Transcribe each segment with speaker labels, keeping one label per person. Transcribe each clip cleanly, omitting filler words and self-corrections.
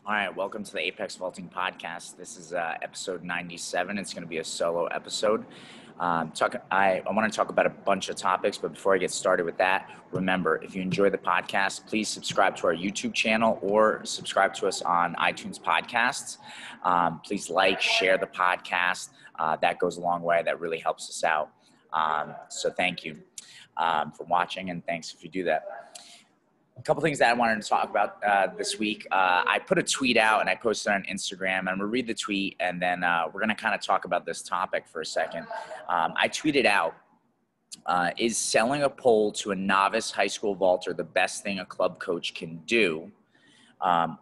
Speaker 1: All right, welcome to the Apex Vaulting Podcast. This is episode 97. It's going to be a solo episode. I want to talk about a bunch of topics, but before I get started with that, remember, if you enjoy the podcast, please subscribe to our YouTube channel or subscribe to us on iTunes Podcasts. Please like, share the podcast. That goes a long way. That really helps us out. So thank you for watching, and thanks if you do that. A couple things that I wanted to talk about this week. I put a tweet out and I posted on Instagram. I'm going to read the tweet and then we're going to kind of talk about this topic for a second. I tweeted out, is selling a pole to a novice high school vaulter the best thing a club coach can do?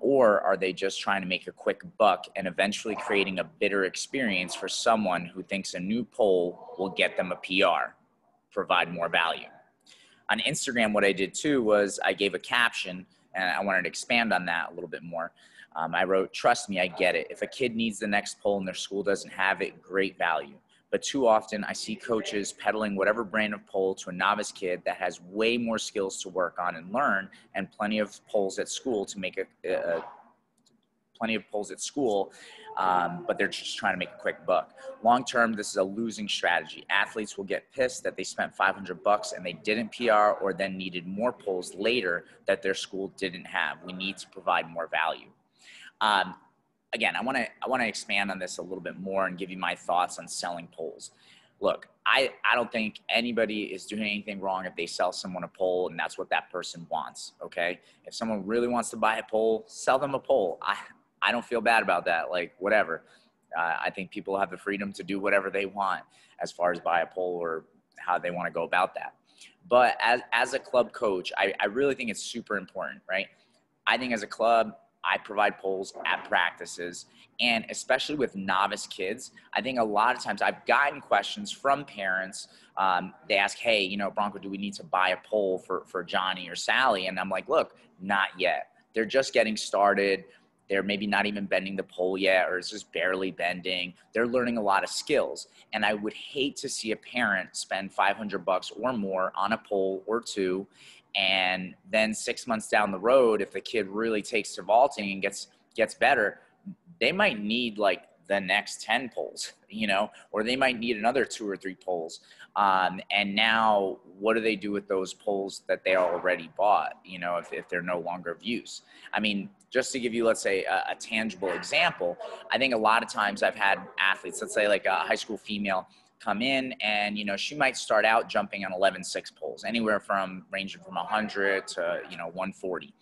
Speaker 1: Or are they just trying to make a quick buck and eventually creating a bitter experience for someone who thinks a new pole will get them a PR, provide more value? On Instagram, what I did too was I gave a caption, and I wanted to expand on that a little bit more. I wrote, "Trust me, I get it. If a kid needs the next pole and their school doesn't have it, great value. But too often I see coaches peddling whatever brand of pole to a novice kid that has way more skills to work on and learn, and plenty of poles at school to make but they're just trying to make a quick buck. Long term, this is a losing strategy. Athletes will get pissed that they spent $500 and they didn't PR or then needed more poles later that their school didn't have. We need to provide more value." Again, I want to expand on this a little bit more and give you my thoughts on selling poles. Look, I don't think anybody is doing anything wrong if they sell someone a pole and that's what that person wants, okay? If someone really wants to buy a pole, sell them a pole. I don't feel bad about that, like whatever. I think people have the freedom to do whatever they want as far as buy a pole or how they want to go about that. But as a club coach, I really think it's super important, right? I think as a club, I provide poles at practices, and especially with novice kids, I think a lot of times I've gotten questions from parents. They ask, "Hey, Bronco, do we need to buy a pole for Johnny or Sally?" And I'm like, look, not yet. They're just getting started. They're maybe not even bending the pole yet, or it's just barely bending. They're learning a lot of skills. And I would hate to see a parent spend $500 or more on a pole or two. And then 6 months down the road, if the kid really takes to vaulting and gets better, they might need like the next 10 poles, or they might need another 2 or 3 poles. And now what do they do with those poles that they already bought, if they're no longer of use? I mean, just to give you, let's say, a tangible example, I think a lot of times I've had athletes, let's say like a high school female, come in and, she might start out jumping on 11.6 poles, anywhere from ranging from 100 to, 140.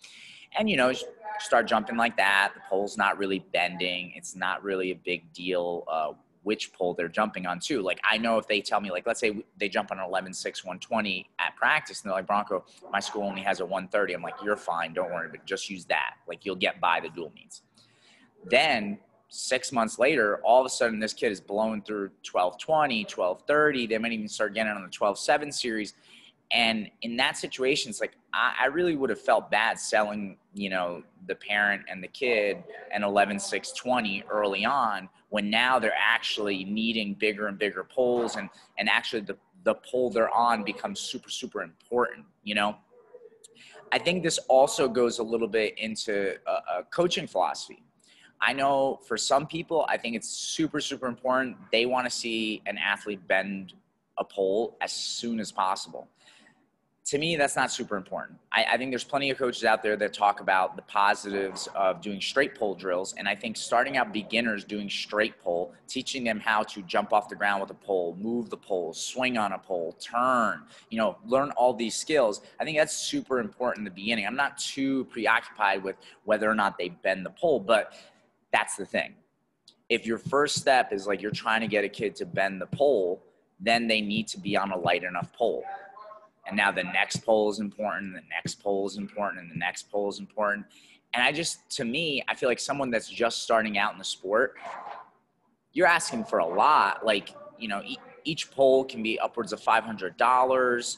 Speaker 1: And, start jumping like that. The pole's not really bending. It's not really a big deal which pole they're jumping on too. Like I know if they tell me, like, let's say they jump on an 11.6, 120 at practice and they're like, "Bronco, my school only has a 130. I'm like, "You're fine. Don't worry, but just use that. Like you'll get by the dual meets." Then 6 months later, all of a sudden this kid is blowing through 12.20, 12.30. They might even start getting on the 12.7 series. And in that situation, it's like, I really would have felt bad selling, the parent and the kid an 11.620 early on, when now they're actually needing bigger and bigger poles, and actually the pole they're on becomes super, super important, I think this also goes a little bit into a coaching philosophy. I know for some people, I think it's super, super important. They want to see an athlete bend a pole as soon as possible. To me, that's not super important. I think there's plenty of coaches out there that talk about the positives of doing straight pole drills. And I think starting out beginners doing straight pole, teaching them how to jump off the ground with a pole, move the pole, swing on a pole, turn, learn all these skills. I think that's super important in the beginning. I'm not too preoccupied with whether or not they bend the pole, but that's the thing. If your first step is like you're trying to get a kid to bend the pole, then they need to be on a light enough pole. And now the next pole is important, the next pole is important, and the next pole is important. And to me, I feel like someone that's just starting out in the sport, you're asking for a lot. Like, each pole can be upwards of $500.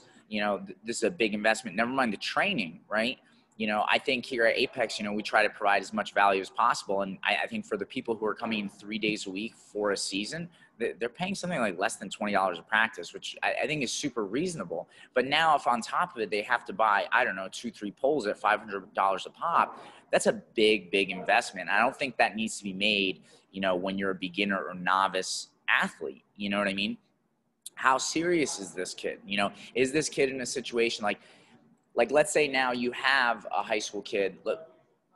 Speaker 1: This is a big investment. Never mind the training, right? I think here at Apex, we try to provide as much value as possible. And I think for the people who are coming in 3 days a week for a season, they're paying something like less than $20 a practice, which I think is super reasonable. But now if on top of it, they have to buy, I don't know, 2-3 poles at $500 a pop, that's a big, big investment. I don't think that needs to be made, you know, when you're a beginner or novice athlete. You know what I mean? How serious is this kid? You know, is this kid in a situation like let's say now you have a high school kid.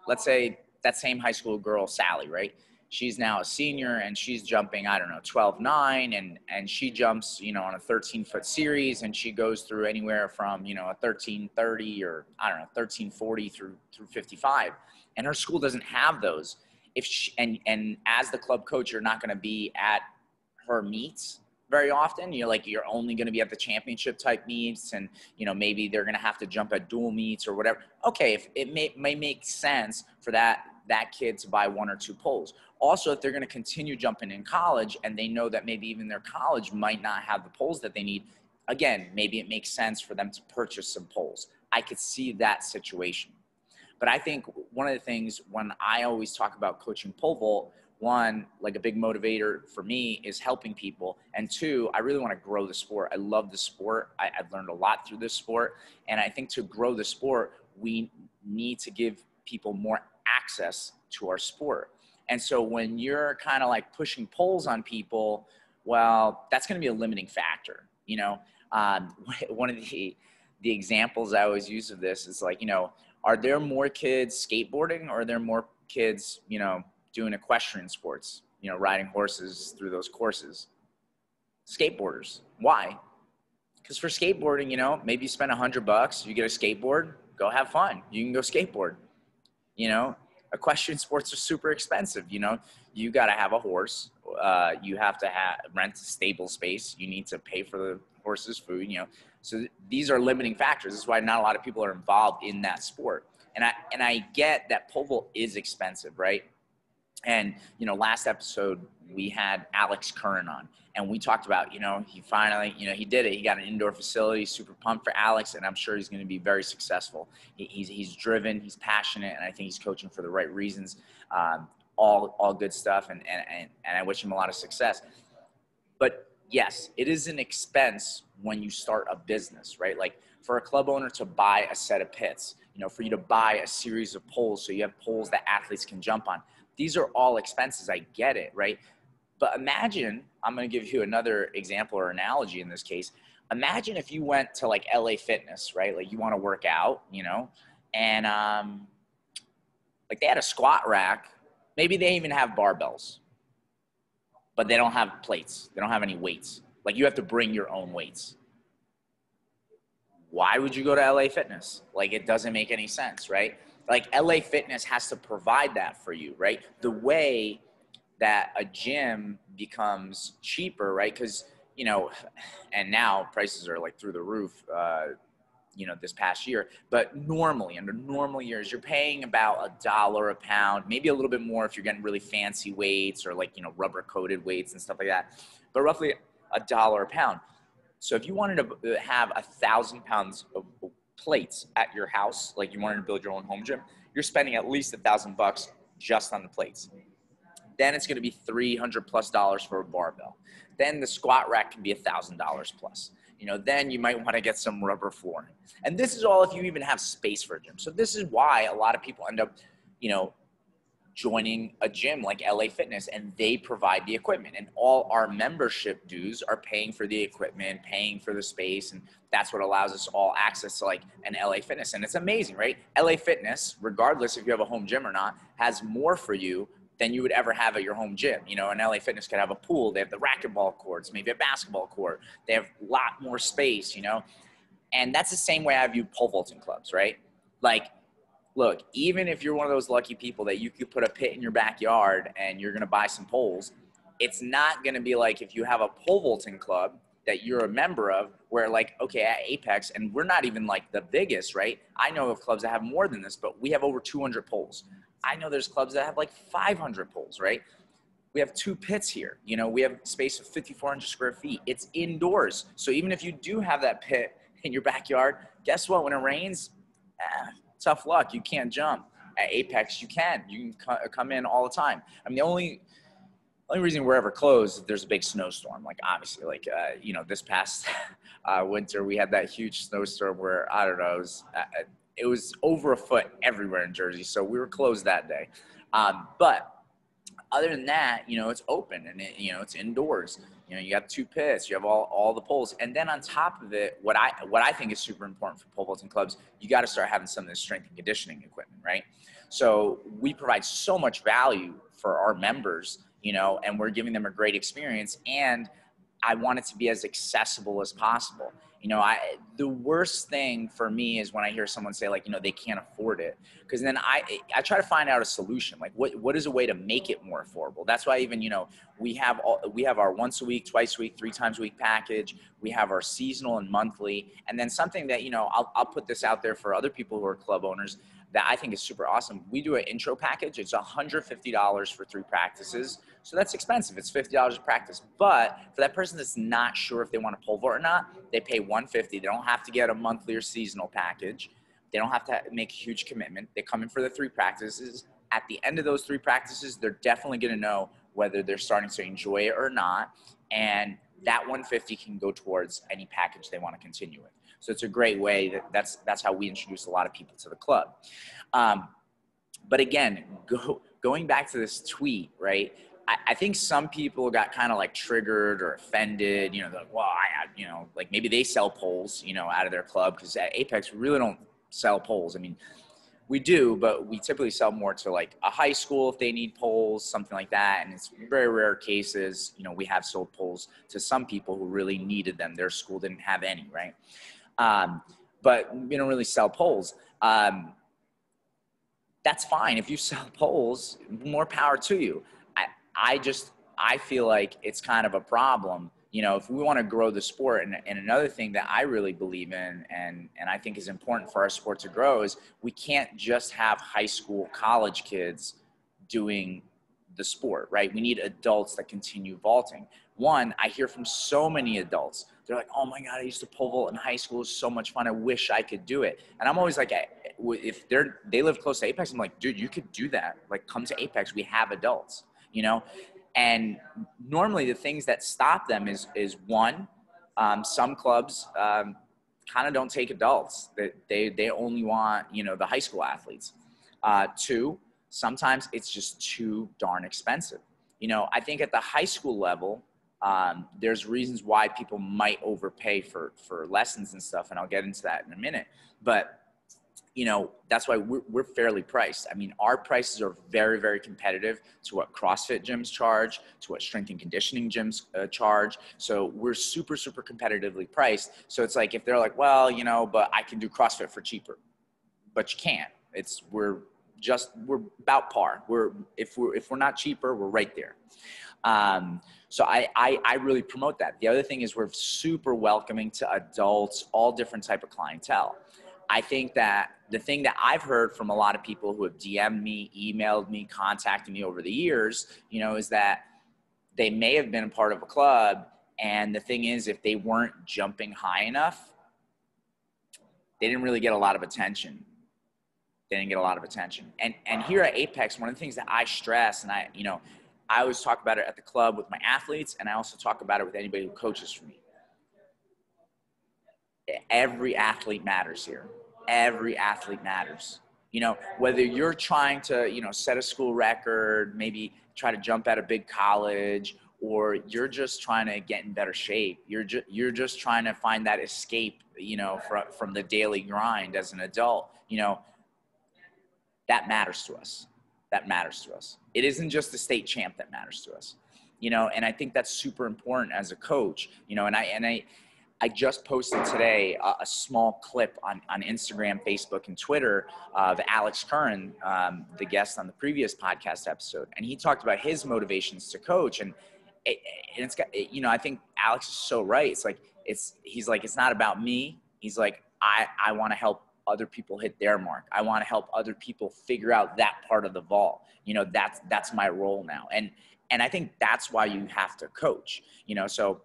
Speaker 1: Let's say that same high school girl, Sally, right? She's now a senior and she's jumping, I don't know, 12.9, and she jumps, you know, on a 13-foot series, and she goes through anywhere from, you know, a 13.30 or I don't know, 13.40 through 55. And her school doesn't have those. If she, and as the club coach, you're not going to be at her meets very often. You're only going to be at the championship type meets, and, you know, maybe they're going to have to jump at dual meets or whatever. Okay, if it may make sense for that kid to buy 1 or 2 poles. Also, if they're going to continue jumping in college and they know that maybe even their college might not have the poles that they need, again, maybe it makes sense for them to purchase some poles. I could see that situation. But I think one of the things when I always talk about coaching pole vault, one, like a big motivator for me is helping people. And 2, I really want to grow the sport. I love the sport. I've learned a lot through this sport. And I think to grow the sport, we need to give people more access to our sport. And so when you're kind of like pushing poles on people, well, that's going to be a limiting factor. You know, one of the examples I always use of this is like, you know, are there more kids skateboarding, or are there more kids, you know, doing equestrian sports, you know, riding horses through those courses? Skateboarders. Why? Because for skateboarding, you know, maybe you spend $100, you get a skateboard, go have fun. You can go skateboard. You know, equestrian sports are super expensive. You know, you got to have a horse. You have to rent a stable space. You need to pay for the horse's food, you know. So these are limiting factors. This is why not a lot of people are involved in that sport. And I get that pole vault is expensive, right? And, you know, last episode we had Alex Curran on, and we talked about, you know, he finally, you know, he did it. He got an indoor facility, super pumped for Alex, and I'm sure he's going to be very successful. He's driven, he's passionate, and I think he's coaching for the right reasons. All good stuff, and I wish him a lot of success. But yes, it is an expense when you start a business, right? Like for a club owner to buy a set of pits, you know, for you to buy a series of poles so you have poles that athletes can jump on. These are all expenses. I get it, right? But imagine, I'm going to give you another example or analogy in this case. Imagine if you went to like LA Fitness, right? Like you want to work out, you know, and like they had a squat rack. Maybe they even have barbells, but they don't have plates. They don't have any weights. Like you have to bring your own weights. Why would you go to LA Fitness? Like it doesn't make any sense, right? Like LA Fitness has to provide that for you, right? The way that a gym becomes cheaper, right? Because, you know, and now prices are like through the roof, you know, this past year. But normally, under normal years, you're paying about $1 a pound, maybe a little bit more if you're getting really fancy weights or like, you know, rubber coated weights and stuff like that. But roughly $1 a pound. So if you wanted to have 1,000 pounds of plates at your house, like you wanted to build your own home gym, you're spending at least $1,000 just on the plates. Then it's going to be $300+ for a barbell. Then the squat rack can be $1,000 plus. You know, then you might want to get some rubber flooring. And this is all if you even have space for a gym. So this is why a lot of people end up, you know, joining a gym like LA Fitness, and they provide the equipment, and all our membership dues are paying for the equipment, paying for the space, and that's what allows us all access to like an LA Fitness. And it's amazing, right? LA Fitness, regardless if you have a home gym or not, has more for you than you would ever have at your home gym. You know, an LA Fitness could have a pool, they have the racquetball courts, maybe a basketball court, they have a lot more space, you know. And that's the same way I view pole vaulting clubs, right? Like, look, even if you're one of those lucky people that you could put a pit in your backyard and you're going to buy some poles, it's not going to be like if you have a pole vaulting club that you're a member of where like, okay, at Apex, and we're not even like the biggest, right? I know of clubs that have more than this, but we have over 200 poles. I know there's clubs that have like 500 poles, right? We have 2 pits here. You know, we have space of 5,400 square feet. It's indoors. So even if you do have that pit in your backyard, guess what? When it rains, tough luck. You can't jump. At Apex, you can. You can come in all the time. I mean, the only reason we're ever closed is if there's a big snowstorm. Like, obviously, like, you know, this past winter, we had that huge snowstorm where, I don't know, it was it was over a foot everywhere in Jersey. So we were closed that day. But other than that, it's open and it's indoors. You got 2 pits, you have all the poles. And then on top of it, what I think is super important for pole vaulting clubs, you got to start having some of this strength and conditioning equipment, right? So we provide so much value for our members, and we're giving them a great experience. And I want it to be as accessible as possible. The worst thing for me is when I hear someone say like, they can't afford it. Because then I try to find out a solution. Like what is a way to make it more affordable? That's why even, we have our once a week, twice a week, 3 times a week package. We have our seasonal and monthly. And then something that, I'll put this out there for other people who are club owners that I think is super awesome. We do an intro package. It's $150 for 3 practices. So that's expensive. It's $50 a practice. But for that person that's not sure if they want to pole vault or not, they pay $150. They don't have to get a monthly or seasonal package. They don't have to make a huge commitment. They come in for the 3 practices. At the end of those 3 practices, they're definitely going to know whether they're starting to enjoy it or not. And that $150 can go towards any package they want to continue with. So it's a great way. That's how we introduce a lot of people to the club. But again, going back to this tweet, right? I think some people got kind of like triggered or offended. They're like, well, like maybe they sell poles, out of their club, because at Apex we really don't sell poles. I mean, we do, but we typically sell more to like a high school if they need poles, something like that. And it's very rare cases, we have sold poles to some people who really needed them. Their school didn't have any, right? But we don't really sell poles. That's fine. If you sell poles, more power to you. I feel like it's kind of a problem, if we want to grow the sport. And another thing that I really believe in and I think is important for our sport to grow is we can't just have high school, college kids doing the sport, right? We need adults that continue vaulting. One, I hear from so many adults. They're like, oh my God, I used to pole vault in high school. It was so much fun. I wish I could do it. And I'm always like, if they live close to Apex, I'm like, dude, you could do that. Like, come to Apex. We have adults, And normally the things that stop them is one, some clubs kind of don't take adults. They only want, the high school athletes. 2, sometimes it's just too darn expensive. I think at the high school level, there's reasons why people might overpay for lessons and stuff. And I'll get into that in a minute. But that's why we're fairly priced. I mean, our prices are very, very competitive to what CrossFit gyms charge, to what strength and conditioning gyms charge. So we're super, super competitively priced. So it's like, if they're like, well, but I can do CrossFit for cheaper, but you can't. We're about par. If we're not cheaper, we're right there. So I really promote that. The other thing is we're super welcoming to adults, all different type of clientele. I think that the thing that I've heard from a lot of people who have DM'd me, emailed me, contacted me over the years, is that they may have been a part of a club. And the thing is, if they weren't jumping high enough, they didn't really get a lot of attention. And here at Apex, one of the things that I stress, and I always talk about it at the club with my athletes, and I also talk about it with anybody who coaches for me. Every athlete matters here. Every athlete matters. Whether you're trying to, set a school record, maybe try to jump at a big college, or you're just trying to get in better shape. You're just trying to find that escape, from the daily grind as an adult, that matters to us. It isn't just the state champ that matters to us, and I think that's super important as a coach, and I just posted today a small clip on Instagram, Facebook, and Twitter of Alex Curran, the guest on the previous podcast episode. And he talked about his motivations to coach. And it's got, I think Alex is so right. He's like, it's not about me. He's like, I want to help other people hit their mark. I want to help other people figure out that part of the vault. That's my role now. And I think that's why you have to coach, so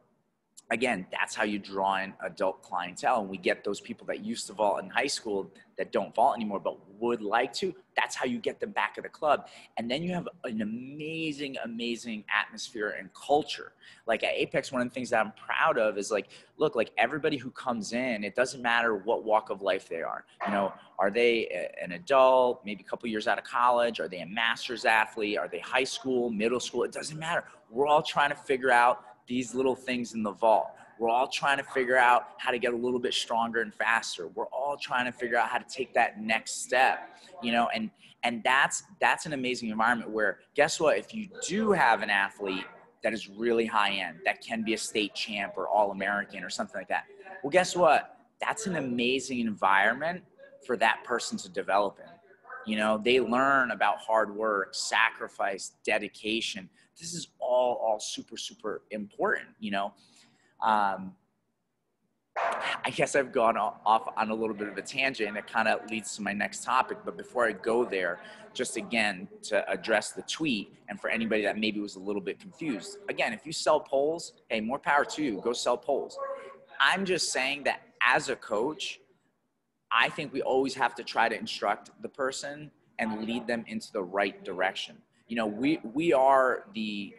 Speaker 1: again, that's how you draw in adult clientele. And we get those people that used to vault in high school that don't vault anymore, but would like to. That's how you get them back at the club. And then you have an amazing, amazing atmosphere and culture. Like at Apex, one of the things that I'm proud of is like, look, like everybody who comes in, it doesn't matter what walk of life they are. You know, are they an adult, maybe a couple years out of college? Are they a master's athlete? Are they high school, middle school? It doesn't matter. We're all trying to figure out these little things in the vault. We're all trying to figure out how to get a little bit stronger and faster. We're all trying to figure out how to take that next step, you know, and that's an amazing environment where, guess what, if you do have an athlete that is really high end, that can be a state champ or All-American or something like that, well, guess what? That's an amazing environment for that person to develop in. You know, they learn about hard work, sacrifice, dedication. This is all super, super important, you know. I guess I've gone off on a little bit of a tangent, and it kind of leads to my next topic. But before I go there, just again, to address the tweet, and for anybody that maybe was a little bit confused, again, if you sell poles, hey, more power to you, go sell poles. I'm just saying that as a coach, I think we always have to try to instruct the person and lead them into the right direction. You know, we are the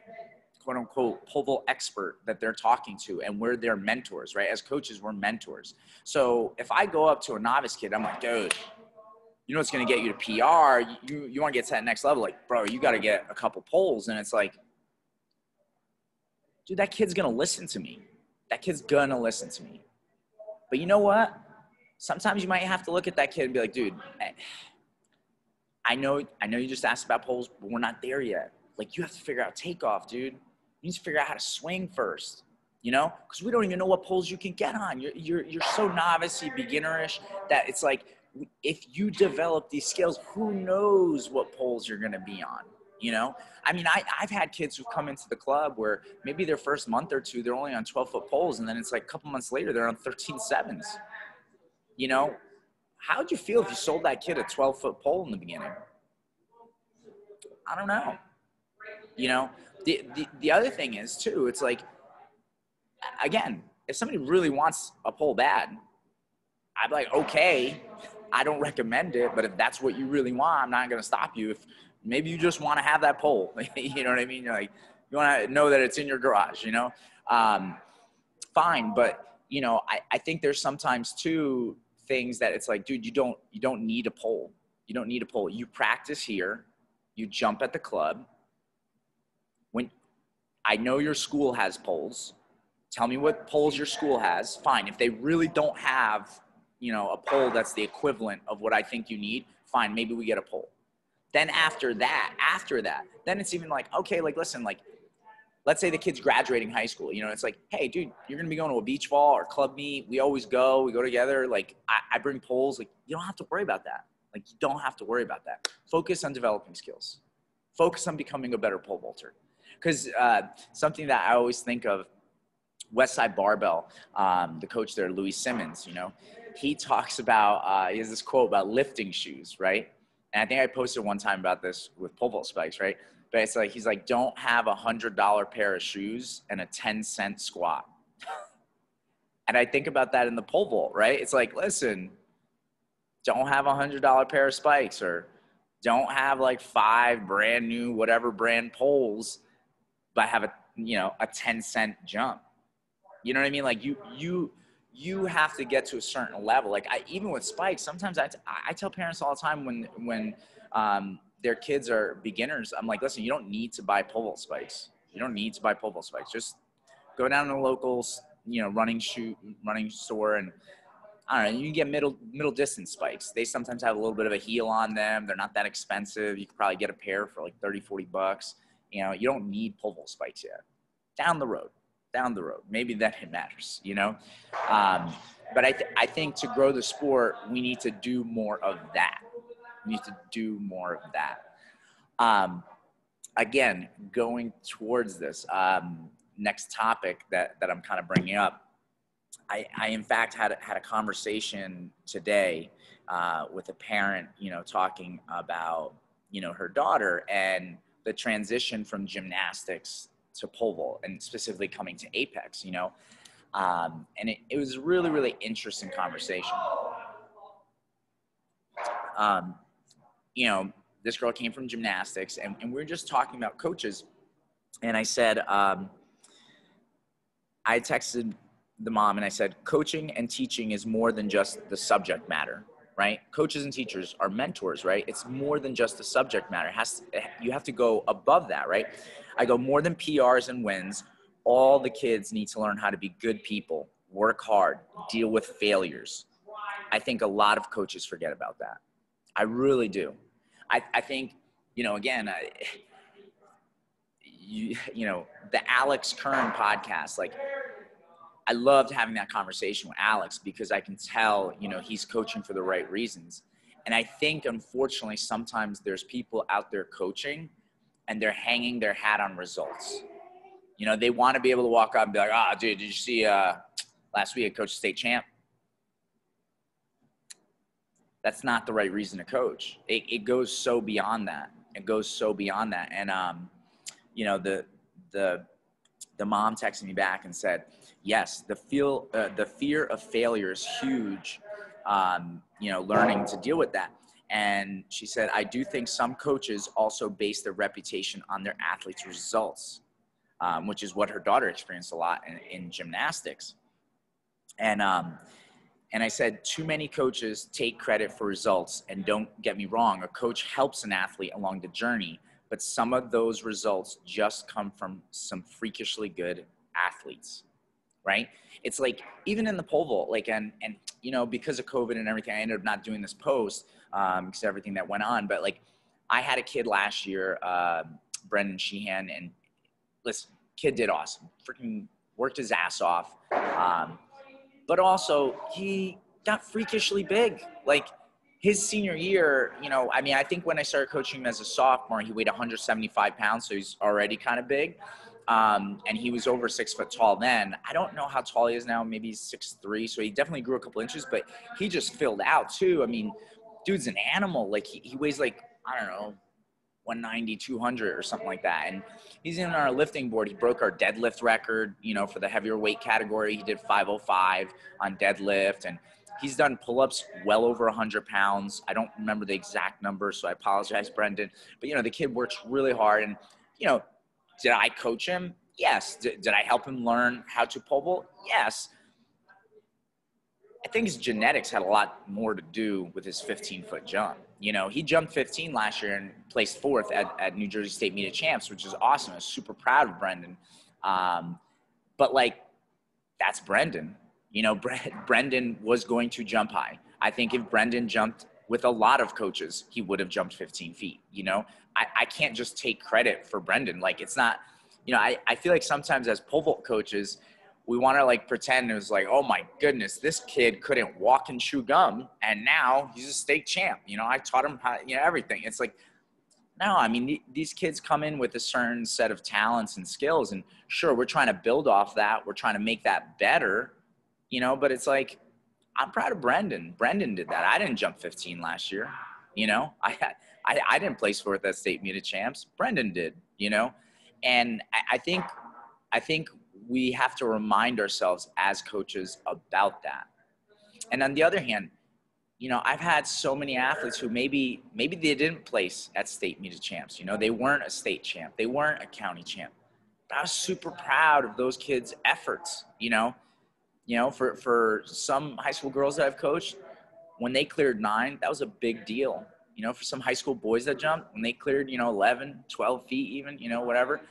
Speaker 1: quote unquote pole vault expert that they're talking to, and we're their mentors, right? As coaches, we're mentors. So if I go up to a novice kid, I'm like, dude, you know what's going to get you to PR? You want to get to that next level? Like, bro, you got to get a couple poles. And it's like, dude, that kid's going to listen to me. That kid's going to listen to me. But you know what? Sometimes you might have to look at that kid and be like, dude, I know you just asked about poles, but we're not there yet. Like, you have to figure out takeoff, dude. You need to figure out how to swing first, you know? Because we don't even know what poles you can get on. You're so novice-y, beginnerish, that it's like, if you develop these skills, who knows what poles you're going to be on, you know? I mean, I've had kids who've come into the club where maybe their first month or two, they're only on 12-foot poles, and then it's like a couple months later, they're on 13.7s. You know, how would you feel if you sold that kid a 12-foot pole in the beginning? I don't know. You know, the other thing is too, it's like, again, if somebody really wants a pole bad, I'd be like, okay, I don't recommend it, but if that's what you really want, I'm not going to stop you. If maybe you just want to have that pole, you know what I mean? You're like, you want to know that it's in your garage, you know? Fine. But, you know, I think there's sometimes too things that it's like, dude, you don't need a pole. You don't need a pole. You practice here. You jump at the club. When I know your school has poles, tell me what poles your school has. Fine. If they really don't have, you know, a pole that's the equivalent of what I think you need, fine, maybe we get a pole. Then after that, then it's even like, okay, like, listen, like, let's say the kid's graduating high school, you know, it's like, hey, dude, you're going to be going to a beach ball or club meet. We always go, we go together. Like, I bring poles. Like, you don't have to worry about that. Like, you don't have to worry about that. Focus on developing skills. Focus on becoming a better pole vaulter. Because something that I always think of, Westside Barbell, the coach there, Louis Simmons, you know, he talks about, he has this quote about lifting shoes, right? And I think I posted one time about this with pole vault spikes, right? But it's like, he's like, don't have $100 pair of shoes and a 10-cent squat. And I think about that in the pole vault, right? It's like, listen, don't have $100 pair of spikes, or don't have like 5 brand new, whatever brand poles, but have a, you know, a 10-cent jump. You know what I mean? Like you have to get to a certain level. Like even with spikes, sometimes I tell parents all the time when their kids are beginners, I'm like, listen, you don't need to buy pole vault spikes. You don't need to buy pole vault spikes. Just go down to the local, you know, running store, and I don't know, you can get middle distance spikes. They sometimes have a little bit of a heel on them. They're not that expensive. You could probably get a pair for like 30, 40 bucks. You know, you don't need pole vault spikes yet. Down the road, maybe then it matters, you know? But I think to grow the sport, we need to do more of that. Again, going towards this next topic that I'm kind of bringing up, I in fact had a conversation today with a parent, you know, talking about, you know, her daughter and the transition from gymnastics to pole vault, and specifically coming to Apex, you know. And it was a really, really interesting conversation. You know, this girl came from gymnastics, and we were just talking about coaches. And I said, I texted the mom and I said, coaching and teaching is more than just the subject matter, right? Coaches and teachers are mentors, right? It's more than just the subject matter. You have to go above that, right? I go, more than PRs and wins, all the kids need to learn how to be good people, work hard, deal with failures. I think a lot of coaches forget about that. I really do. I think, you know, again, you know, the Alex Kern podcast, like, I loved having that conversation with Alex because I can tell, you know, he's coaching for the right reasons. And I think, unfortunately, sometimes there's people out there coaching and they're hanging their hat on results. You know, they want to be able to walk up and be like, oh, dude, did you see last week I coached state champ? That's not the right reason to coach. It goes so beyond that. It goes so beyond that. And, you know, the mom texted me back and said, yes, the fear of failure is huge, you know, learning to deal with that. And she said, I do think some coaches also base their reputation on their athletes' results, which is what her daughter experienced a lot in gymnastics. And I said, too many coaches take credit for results. And don't get me wrong, a coach helps an athlete along the journey, but some of those results just come from some freakishly good athletes, right? It's like, even in the pole vault, like, and you know, because of COVID and everything, I ended up not doing this post because of everything that went on. But like, I had a kid last year, Brendan Sheehan, and listen, kid did awesome. Freaking worked his ass off. But also, he got freakishly big. Like, his senior year, you know, I mean, I think when I started coaching him as a sophomore, he weighed 175 pounds, so he's already kind of big. And he was over 6 foot tall then. I don't know how tall he is now, maybe 6'3", so he definitely grew a couple inches, but he just filled out too. I mean, dude's an animal. Like, he weighs like, I don't know, 190, 200 or something like that. And he's in our lifting board. He broke our deadlift record, you know, for the heavier weight category. He did 505 on deadlift, and he's done pull-ups well over 100 pounds. I don't remember the exact number, so I apologize, Brendan. But, you know, the kid works really hard. And, you know, did I coach him? Yes. Did I help him learn how to pole vault? Yes. I think his genetics had a lot more to do with his 15-foot jump. You know, he jumped 15 last year and placed 4th at New Jersey State Meet of Champs, which is awesome. I was super proud of Brendan. But, like, that's Brendan. You know, Brendan was going to jump high. I think if Brendan jumped with a lot of coaches, he would have jumped 15 feet. You know, I can't just take credit for Brendan. Like, it's not, you know, I feel like sometimes as pole vault coaches, we want to like pretend it was like, oh my goodness, this kid couldn't walk and chew gum, and now he's a state champ. You know, I taught him how, you know, everything. It's like, no, I mean, these kids come in with a certain set of talents and skills, and sure, we're trying to build off that. We're trying to make that better, you know, but it's like, I'm proud of Brendan. Brendan did that. I didn't jump 15 last year. You know, I didn't place 4th at State Meet of Champs. Brendan did, you know, and I think we have to remind ourselves as coaches about that. And on the other hand, you know, I've had so many athletes who maybe they didn't place at State Meet of Champs. You know, they weren't a state champ. They weren't a county champ. But I was super proud of those kids' efforts, you know. You know, for some high school girls that I've coached, when they cleared 9, that was a big deal. You know, for some high school boys that jumped, when they cleared, you know, 11, 12 feet even, you know, whatever,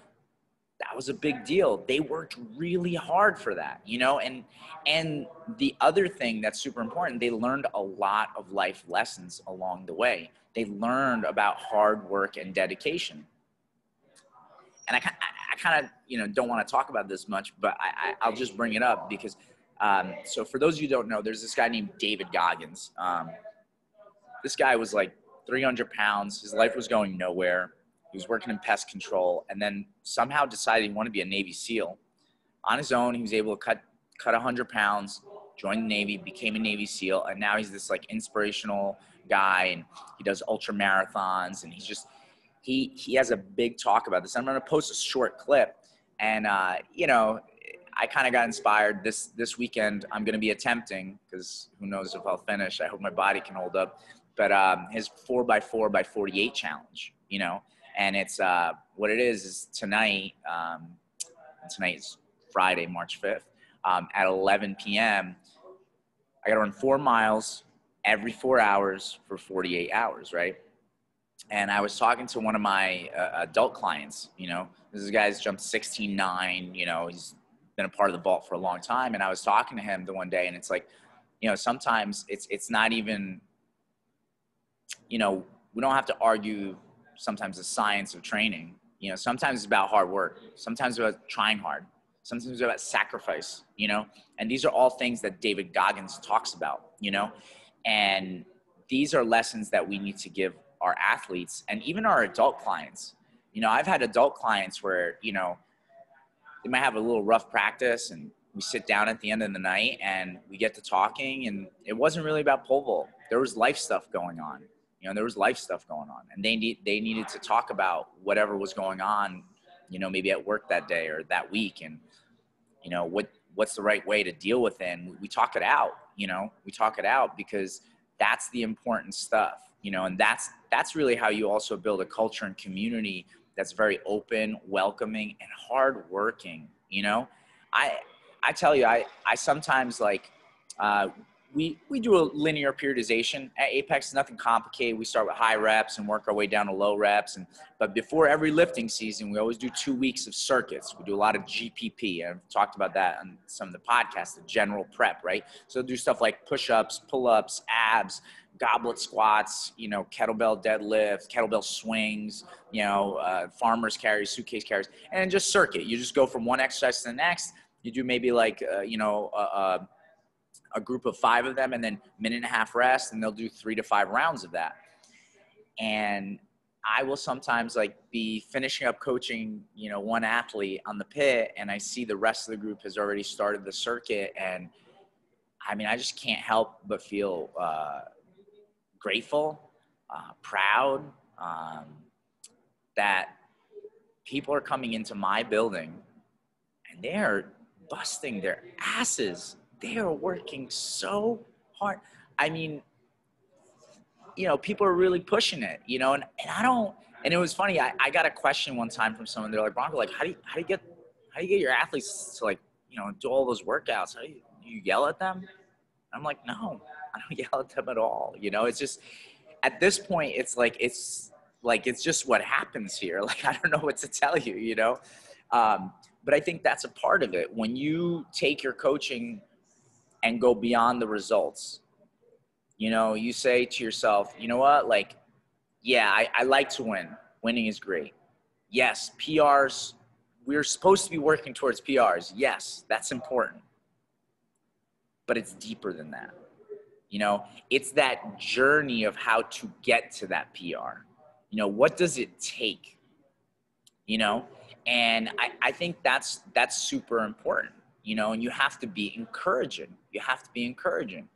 Speaker 1: that was a big deal. They worked really hard for that, you know, and the other thing that's super important, they learned a lot of life lessons along the way. They learned about hard work and dedication. And I kind of, you know, don't want to talk about this much, but I'll just bring it up because, so for those of you who don't know, there's this guy named David Goggins. This guy was like 300 pounds. His life was going nowhere. He was working in pest control, and then somehow decided he wanted to be a Navy SEAL. On his own, he was able to cut 100 pounds, joined the Navy, became a Navy SEAL, and now he's this like inspirational guy, and he does ultra marathons, and he's just, he has a big talk about this. I'm going to post a short clip, and you know, I kind of got inspired this weekend. I'm going to be attempting, because who knows if I'll finish. I hope my body can hold up. But his 4x4x48 challenge, you know, and it's what it is tonight. Tonight's Friday, March 5th, at 11 p.m. I got to run 4 miles every 4 hours for 48 hours, right? And I was talking to one of my adult clients, you know, this guy's jumped 16.9, you know, he's been a part of the vault for a long time. And I was talking to him the one day, and it's like, you know, sometimes it's not even, you know, we don't have to argue sometimes the science of training. You know, sometimes it's about hard work. Sometimes it's about trying hard. Sometimes it's about sacrifice, you know, and these are all things that David Goggins talks about, you know, and these are lessons that we need to give our athletes and even our adult clients. You know, I've had adult clients where, you know, they might have a little rough practice, and we sit down at the end of the night and we get to talking, and it wasn't really about pole vault. There was life stuff going on. You know, there was life stuff going on, and they needed to talk about whatever was going on, you know, maybe at work that day or that week, and, you know, what's the right way to deal with it. And we talk it out, you know, we talk it out, because that's the important stuff, you know, and that's really how you also build a culture and community that's very open, welcoming, and hardworking. You know, I tell you, I sometimes like, we do a linear periodization at Apex. Nothing complicated. We start with high reps and work our way down to low reps. But before every lifting season, we always do 2 weeks of circuits. We do a lot of GPP. I've talked about that on some of the podcasts, the general prep, right? So do stuff like push-ups, pull-ups, abs, goblet squats, you know, kettlebell deadlift, kettlebell swings, you know, farmer's carries, suitcase carries, and just circuit. You just go from one exercise to the next. You do maybe like, you know, a group of 5 of them, and then 1.5 minutes rest, and they'll do 3 to 5 rounds of that. And I will sometimes like be finishing up coaching, you know, one athlete on the pit, and I see the rest of the group has already started the circuit. And I mean, I just can't help but feel grateful, proud, that people are coming into my building and they are busting their asses. They are working so hard. I mean, you know, people are really pushing it, you know, and I don't, and it was funny. I got a question one time from someone. They're like, Bronco, like, how do you get your athletes to, like, you know, do all those workouts? How do you yell at them? I'm like, no, I don't yell at them at all. You know, it's just, at this point, it's just what happens here. Like, I don't know what to tell you, you know? But I think that's a part of it. When you take your coaching and go beyond the results, you know, you say to yourself, you know what, like, yeah, I like to win. Winning is great. Yes, PRs, we're supposed to be working towards PRs. Yes, that's important. But it's deeper than that. You know, it's that journey of how to get to that PR. You know, what does it take? You know, and I think that's super important, you know, and you have to be encouraging. You have to be encouraging.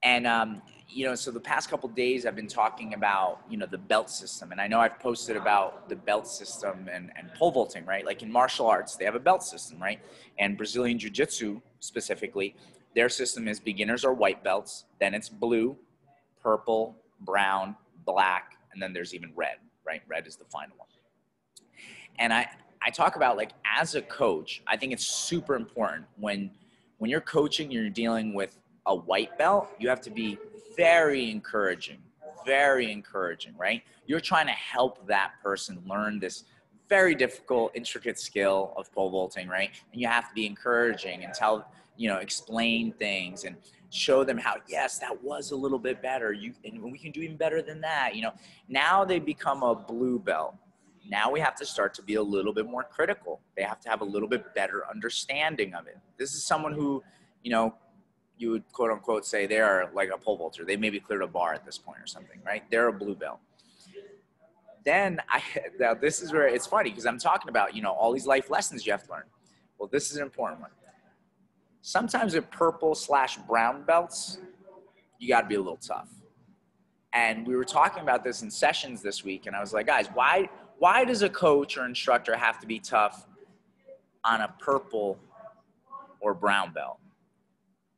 Speaker 1: And, you know, so the past couple of days I've been talking about, you know, the belt system. And I know I've posted about the belt system and pole vaulting, right? Like in martial arts, they have a belt system, right? And Brazilian Jiu-Jitsu specifically, their system is beginners are white belts, then it's blue, purple, brown, black, and then there's even red, right? Red is the final one. And I talk about, like, as a coach, I think it's super important when you're coaching, you're dealing with a white belt, you have to be very encouraging, right? You're trying to help that person learn this very difficult, intricate skill of pole vaulting, right? And you have to be encouraging and tell, you know, explain things and show them how, yes, that was a little bit better. And we can do even better than that. You know, now they become a blue belt. Now we have to start to be a little bit more critical. They have to have a little bit better understanding of it. This is someone who, you know, you would quote unquote say they are like a pole vaulter. They maybe cleared a bar at this point or something, right? They're a blue belt. Then now this is where it's funny, because I'm talking about, you know, all these life lessons you have to learn. Well, this is an important one. Sometimes with purple/brown belts, you got to be a little tough. And we were talking about this in sessions this week, and I was like, guys, why does a coach or instructor have to be tough on a purple or brown belt.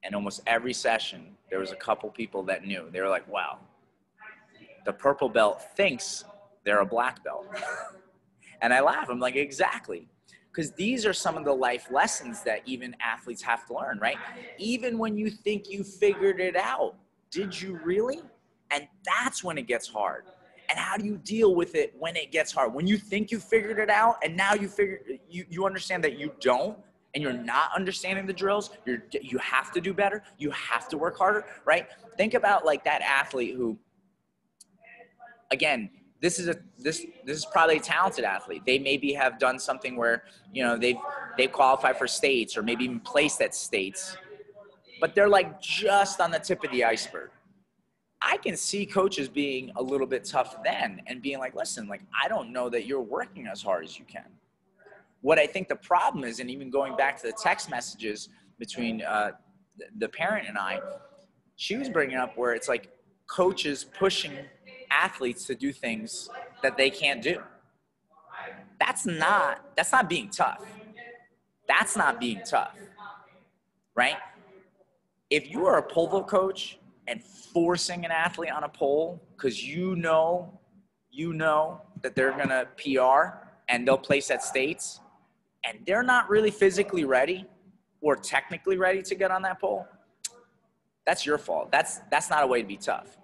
Speaker 1: And almost every session, there was a couple people that knew. They were like, wow, the purple belt thinks they're a black belt. And I laugh. I'm like, exactly. Because these are some of the life lessons that even athletes have to learn, right? Even when you think you figured it out, did you really? And that's when it gets hard. And how do you deal with it when it gets hard? When you think you figured it out and now you understand that you don't, and you're not understanding the drills, you have to do better. You have to work harder, right? Think about like that athlete who, again, this is probably a talented athlete. They maybe have done something where, you know, they've qualified for states or maybe even placed at states, but they're like just on the tip of the iceberg. I can see coaches being a little bit tough then and being like, listen, like, I don't know that you're working as hard as you can. What I think the problem is, and even going back to the text messages between the parent and I, she was bringing up where it's like coaches pushing athletes to do things that they can't do. That's not being tough. That's not being tough, right? If you are a pole vault coach and forcing an athlete on a pole because you know that they're going to PR and they'll place at states and they're not really physically ready or technically ready to get on that pole, that's your fault. That's not a way to be tough.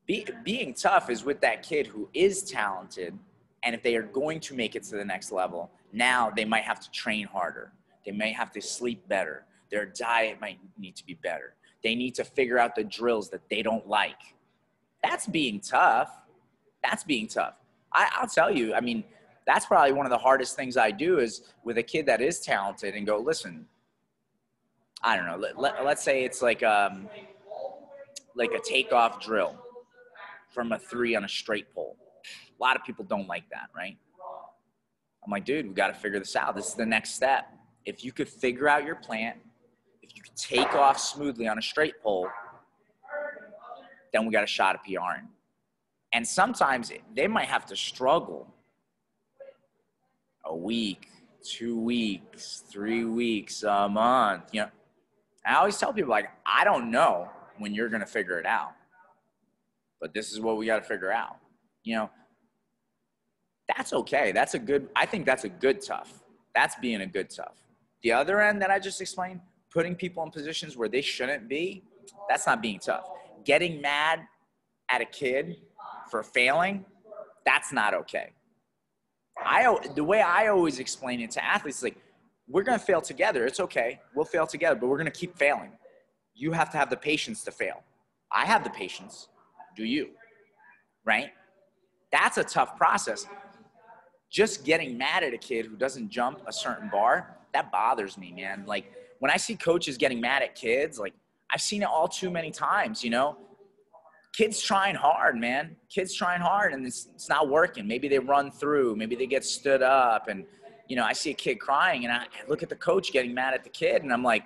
Speaker 1: Being tough is with that kid who is talented, and if they are going to make it to the next level, now they might have to train harder. They may have to sleep better. Their diet might need to be better. They need to figure out the drills that they don't like. That's being tough. That's being tough. I'll tell you, I mean, that's probably one of the hardest things I do is with a kid that is talented and go, listen, I don't know, let's say it's like a takeoff drill from a 3 on a straight pole. A lot of people don't like that, right? I'm like, dude, we got to figure this out. This is the next step. If you could figure out your plant, if you could take off smoothly on a straight pole, then we got a shot at PRing. And sometimes they might have to struggle a week, 2 weeks, 3 weeks, a month, you know. I always tell people, like, I don't know when you're going to figure it out, but this is what we got to figure out. You know, that's okay. I think that's a good tough. That's being a good tough. The other end that I just explained, putting people in positions where they shouldn't be, that's not being tough. Getting mad at a kid for failing, that's not okay. The way I always explain it to athletes is like, we're going to fail together. It's okay. We'll fail together, but we're going to keep failing. You have to have the patience to fail. I have the patience. Do you? Right? That's a tough process. Just getting mad at a kid who doesn't jump a certain bar, that bothers me, man. Like, when I see coaches getting mad at kids, like, I've seen it all too many times, you know? Kids trying hard, man. Kids trying hard, and it's not working. Maybe they run through. Maybe they get stood up. And, you know, I see a kid crying, and I look at the coach getting mad at the kid, and I'm like,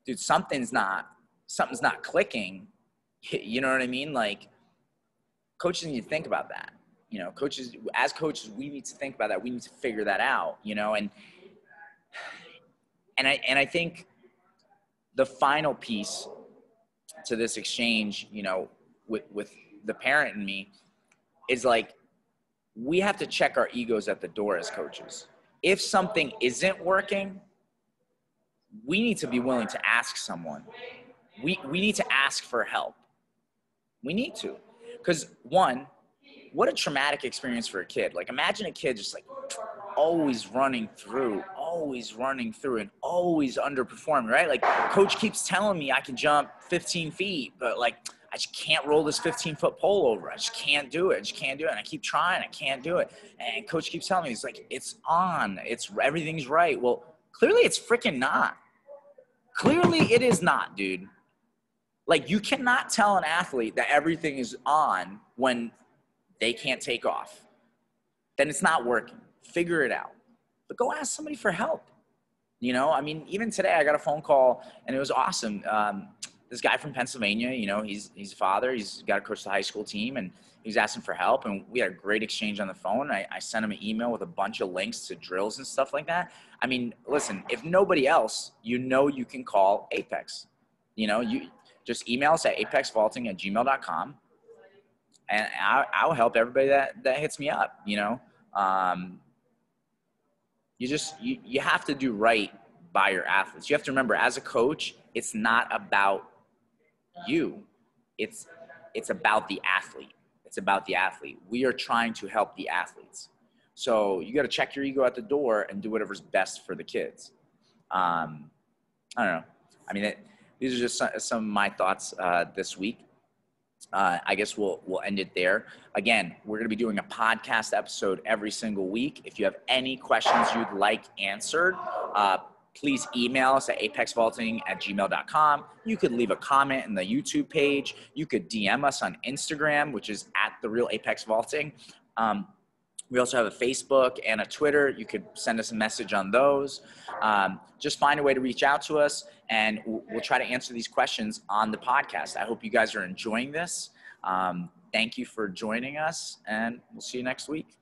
Speaker 1: dude, something's not clicking. You know what I mean? Like, coaches need to think about that. You know, as coaches, we need to think about that. We need to figure that out, you know? And I think the final piece to this exchange, you know, with the parent and me is like, we have to check our egos at the door as coaches. If something isn't working, we need to be willing to ask someone. We need to ask for help. We need to. Because one, what a traumatic experience for a kid. Like, imagine a kid just like always running through and always underperforming, right? Like, coach keeps telling me I can jump 15 feet, but like, I just can't roll this 15-foot pole over. I just can't do it. And I keep trying. I can't do it. And coach keeps telling me, he's like, it's on. Everything's right. Well, clearly it's freaking not. Clearly it is not, dude. Like, you cannot tell an athlete that everything is on when they can't take off. Then it's not working. Figure it out. But go ask somebody for help. You know, I mean, even today I got a phone call and it was awesome. this guy from Pennsylvania, you know, he's a father. He's got to coach the high school team, and he was asking for help. And we had a great exchange on the phone. I sent him an email with a bunch of links to drills and stuff like that. I mean, listen, if nobody else, you know, you can call Apex. You know, you just email us at apexvaulting@gmail.com, and I'll help everybody that hits me up. You know, you have to do right by your athletes. You have to remember, as a coach, it's not about you. It's about the athlete. It's about the athlete. We are trying to help the athletes. So you got to check your ego at the door and do whatever's best for the kids. I don't know. I mean, these are just some of my thoughts this week. I guess we'll end it there. Again, we're going to be doing a podcast episode every single week. If you have any questions you'd like answered, please email us at apexvaulting@gmail.com. You could leave a comment in the YouTube page. You could DM us on Instagram, which is @TheRealApexVaulting. We also have a Facebook and a Twitter. You could send us a message on those. Just find a way to reach out to us, and we'll try to answer these questions on the podcast. I hope you guys are enjoying this. Thank you for joining us, and we'll see you next week.